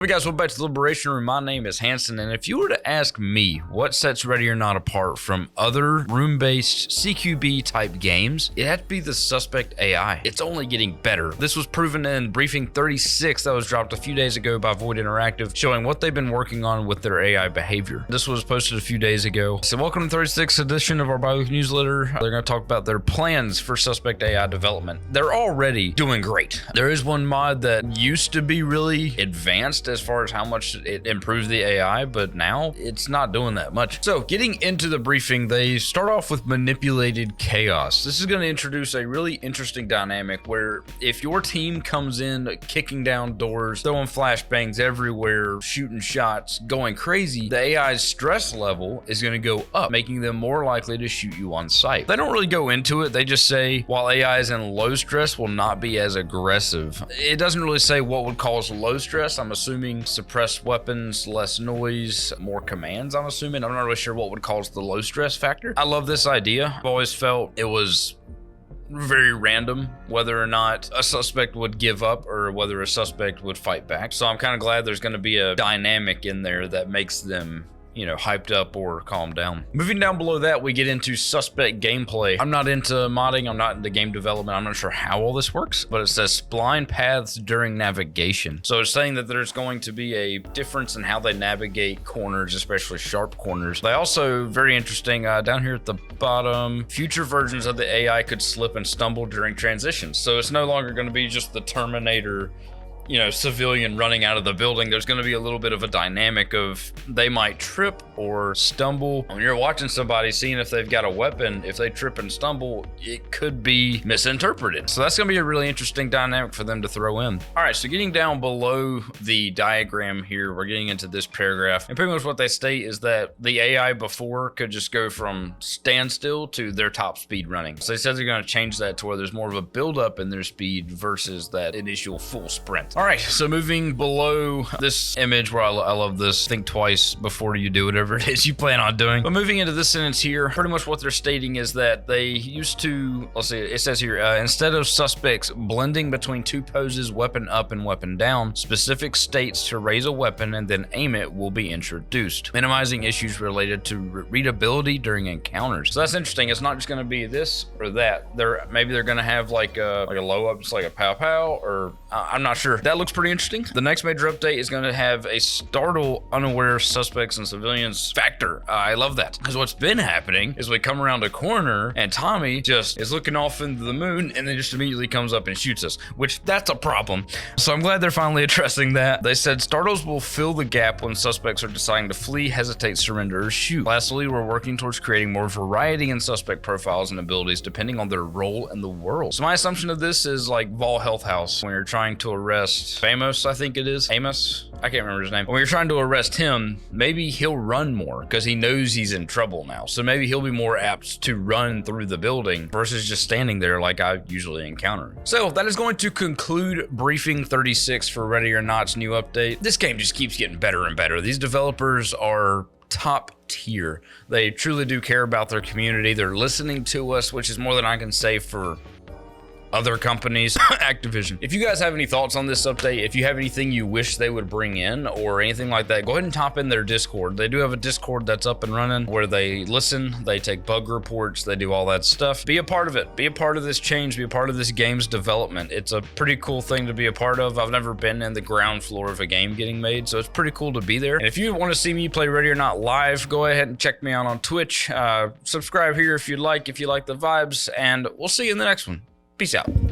Hey guys, welcome back to the Liberation Room. My name is Hanson, and if you were to ask me what sets Ready or Not apart from other room-based CQB type games, it had to be the suspect AI. It's only getting better. This was proven in briefing 36 that was dropped a few days ago by Void Interactive, showing what they've been working on with their AI behavior. This was posted a few days ago. So welcome to the 36th edition of our bi-weekly newsletter. They're going to talk about their plans for suspect AI development. They're already doing great. There is one mod that used to be really advanced as far as how much it improves the AI, but now it's not doing that much. So getting into the briefing, they start off with manipulated chaos. This is going to introduce a really interesting dynamic where if your team comes in kicking down doors, throwing flashbangs everywhere, shooting shots, going crazy, the AI's stress level is going to go up, making them more likely to shoot you on sight. They don't really go into it. They just say while AI is in low stress will not be as aggressive. It doesn't really say what would cause low stress. I'm assuming suppressed weapons, less noise, more commands, I'm assuming. I'm not really sure what would cause the low stress factor. I love this idea. I've always felt it was very random whether or not a suspect would give up or whether a suspect would fight back. So I'm kind of glad there's going to be a dynamic in there that makes them, you know, hyped up or calmed down. Moving down below that, we get into suspect gameplay. I'm not into modding, I'm not into game development, I'm not sure how all this works, but it says spline paths during navigation. So it's saying that there's going to be a difference in how they navigate corners, especially sharp corners. They also, very interesting, down here at the bottom, future versions of the AI could slip and stumble during transitions. So it's no longer going to be just the Terminator, you know, civilian running out of the building. There's going to be a little bit of a dynamic of they might trip or stumble. When you're watching somebody, seeing if they've got a weapon, if they trip and stumble, it could be misinterpreted. So that's going to be a really interesting dynamic for them to throw in. All right, so getting down below the diagram here, we're getting into this paragraph. And pretty much what they state is that the AI before could just go from standstill to their top speed running. So they said they're going to change that to where there's more of a buildup in their speed versus that initial full sprint. All right, so moving below this image where I love this, think twice before you do whatever it is you plan on doing. But moving into this sentence here, pretty much what they're stating is that they used to, let's see, it says here, instead of suspects blending between two poses, weapon up and weapon down, specific states to raise a weapon and then aim it will be introduced, minimizing issues related to readability during encounters. So that's interesting. It's not just going to be this or that. Maybe they're going to have like a low up, just like a pow pow, or I'm not sure. That looks pretty interesting. The next major update is going to have a startle unaware suspects and civilians factor. I love that, because what's been happening is we come around a corner and Tommy just is looking off into the moon and then just immediately comes up and shoots us, which that's a problem. So I'm glad they're finally addressing that. They said startles will fill the gap when suspects are deciding to flee, hesitate, surrender, or shoot. Lastly, we're working towards creating more variety in suspect profiles and abilities depending on their role in the world. So my assumption of this is like Vol Health House, when you're trying to arrest Amos, I think it is. Amos? I can't remember his name. When you're trying to arrest him, maybe he'll run more because he knows he's in trouble now. So maybe he'll be more apt to run through the building versus just standing there like I usually encounter. So that is going to conclude briefing 36 for Ready or Not's new update. This game just keeps getting better and better. These developers are top tier. They truly do care about their community. They're listening to us, which is more than I can say for other companies. Activision. If you guys have any thoughts on this update, if you have anything you wish they would bring in or anything like that, go ahead and top in their Discord. They do have a Discord that's up and running where they listen, they take bug reports, they do all that stuff. Be a part of it. Be a part of this change. Be a part of this game's development. It's a pretty cool thing to be a part of. I've never been in the ground floor of a game getting made, so it's pretty cool to be there. And if you want to see me play Ready or Not live, go ahead and check me out on Twitch. Subscribe here if you like the vibes, and we'll see you in the next one. Peace out.